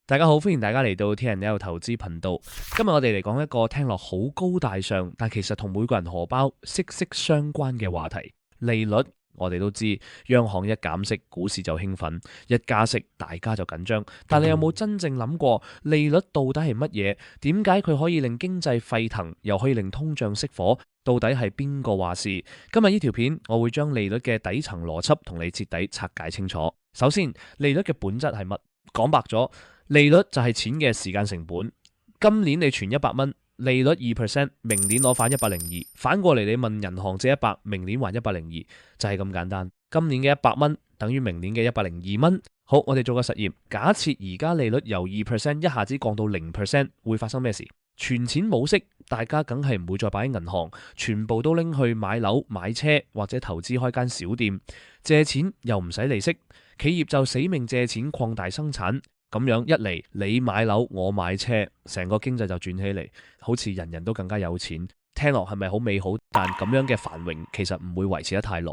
大家好，歡迎大家嚟到 TNL 投資頻道。今日我哋嚟講一個聽落好高大上，但其實同每個人荷包息息相關嘅話題——利率。我哋都知，央行一減息，股市就興奮；一加息，大家就緊張。但你有冇真正諗過，利率到底係乜嘢？點解佢可以令經濟沸騰，又可以令通脹熄火？到底係邊個話事？今日呢條片，我會將利率嘅底層邏輯同你徹底拆解清楚。首先，利率嘅本質係乜？講白咗，利率就係錢嘅時間成本。今年你存100蚊，利率2%，明年攞返102。反過嚟你問銀行借100，明年還102，就係咁簡單。今年嘅100蚊等於明年嘅102蚊。好，我哋做個實驗，假設而家利率由2%一下子降到0%，會發生咩事？存錢冇息，大家梗係唔會再擺喺銀行，全部都拎去買樓、買車或者投資開間小店。借錢又唔使利息，企業就死命借錢擴大生產。咁樣一嚟，你買樓，我買車，成個經濟就轉起嚟，好似人人都更加有錢。聽落係咪好美好？但咁樣嘅繁榮其實唔會維持得太耐，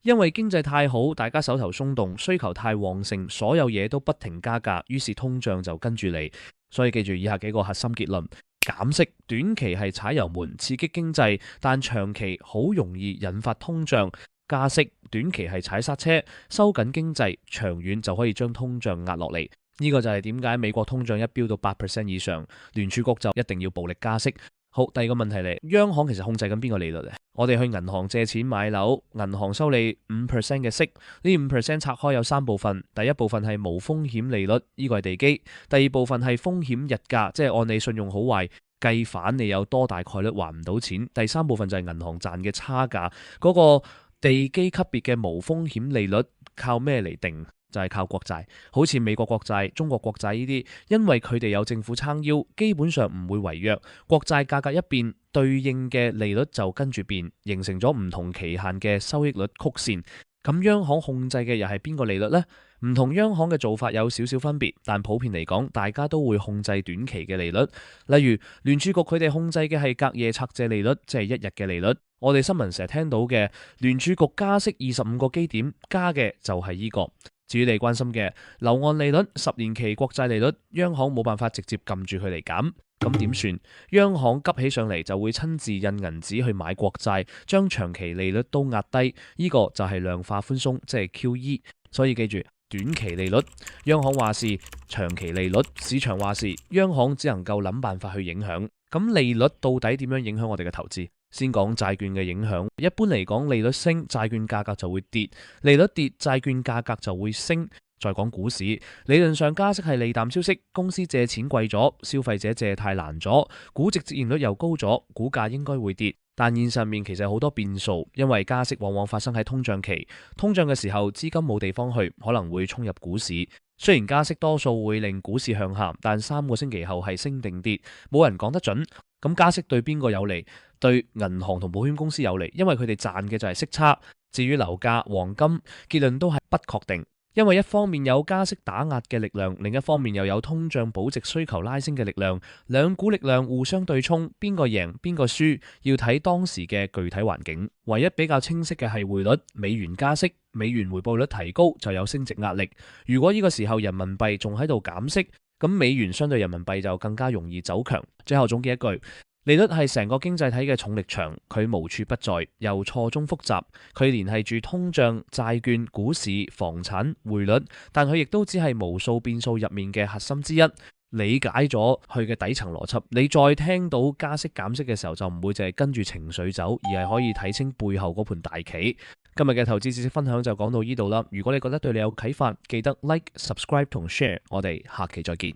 因為經濟太好，大家手頭鬆動，需求太旺盛，所有嘢都不停加價，於是通脹就跟住嚟。所以記住以下幾個核心結論：減息短期係踩油門刺激經濟，但長期好容易引發通脹；加息短期係踩剎車收緊經濟，長遠就可以將通脹壓落嚟。呢個就係點解美國通脹一飆到8%以上，聯儲局就一定要暴力加息。好，第二個問題嚟，央行其實控制緊邊個利率呢？我哋去銀行借錢買樓，銀行收你5%嘅息，呢5%拆開有3部分，第一部分係無風險利率，呢個係地基；第二部分係風險溢價，即係按你信用好壞計反你有多大概率還唔到錢；第三部分就係銀行賺嘅差價。嗰個地基級別嘅無風險利率靠咩嚟定？就係靠國債，好似美國國債、中國國債呢啲，因為佢哋有政府撐腰，基本上唔會違約。國債價格一變，對應嘅利率就跟住變，形成咗唔同期限嘅收益率曲線。咁央行控制嘅又係邊個利率呢？唔同央行嘅做法有少少分別，但普遍嚟講，大家都會控制短期嘅利率。例如聯儲局佢哋控制嘅係隔夜拆借利率，即係1日嘅利率。我哋新聞成日聽到嘅聯儲局加息25個基點，加嘅就係呢個。至於你關心嘅樓按利率、10年期國債利率，央行冇辦法直接撳住佢嚟減，咁點算？央行急起上嚟就會親自印銀紙去買國債，將長期利率都壓低，呢個就係量化寬鬆，即係 QE。所以記住，短期利率央行話事，長期利率市場話事，央行只能夠諗辦法去影響。咁利率到底點樣影響我哋嘅投資？先講債券嘅影響。一般嚟講，利率升，債券價格就會跌；利率跌，債券價格就會升。再講股市，理論上加息係利淡消息，公司借錢貴咗，消費者借貸難咗，估值折現率又高咗，股價應該會跌。但現實面其實好多變數，因為加息往往發生喺通脹期，通脹嘅時候資金冇地方去，可能會衝入股市。雖然加息多數會令股市向下，但3個星期後係升定跌，冇人講得準。咁加息對邊個有利？對銀行同保險公司有利，因為佢哋賺嘅就係息差。至於樓價、黃金，結論都係不確定，因為一方面有加息打壓嘅力量，另一方面又有通脹保值需求拉升嘅力量，兩股力量互相對沖，邊個贏邊個輸，要睇當時嘅具體環境。唯一比較清晰嘅係匯率，美元加息，美元回報率提高就有升值壓力。如果呢個時候人民幣仲喺度減息，咁美元相對人民幣就更加容易走強。最後總結一句，利率係成個經濟體嘅重力場，佢無處不在，又錯綜複雜，佢聯繫住通脹、債券、股市、房產、匯率，但佢亦都只係無數變數入面嘅核心之一。理解咗佢嘅底層邏輯，你再聽到加息減息嘅時候，就唔會淨係跟住情緒走，而係可以睇清背後嗰盤大棋。今日嘅投資知識分享就講到呢度啦。如果你覺得對你有啟發，記得 Like、Subscribe 同 Share。我哋下期再見。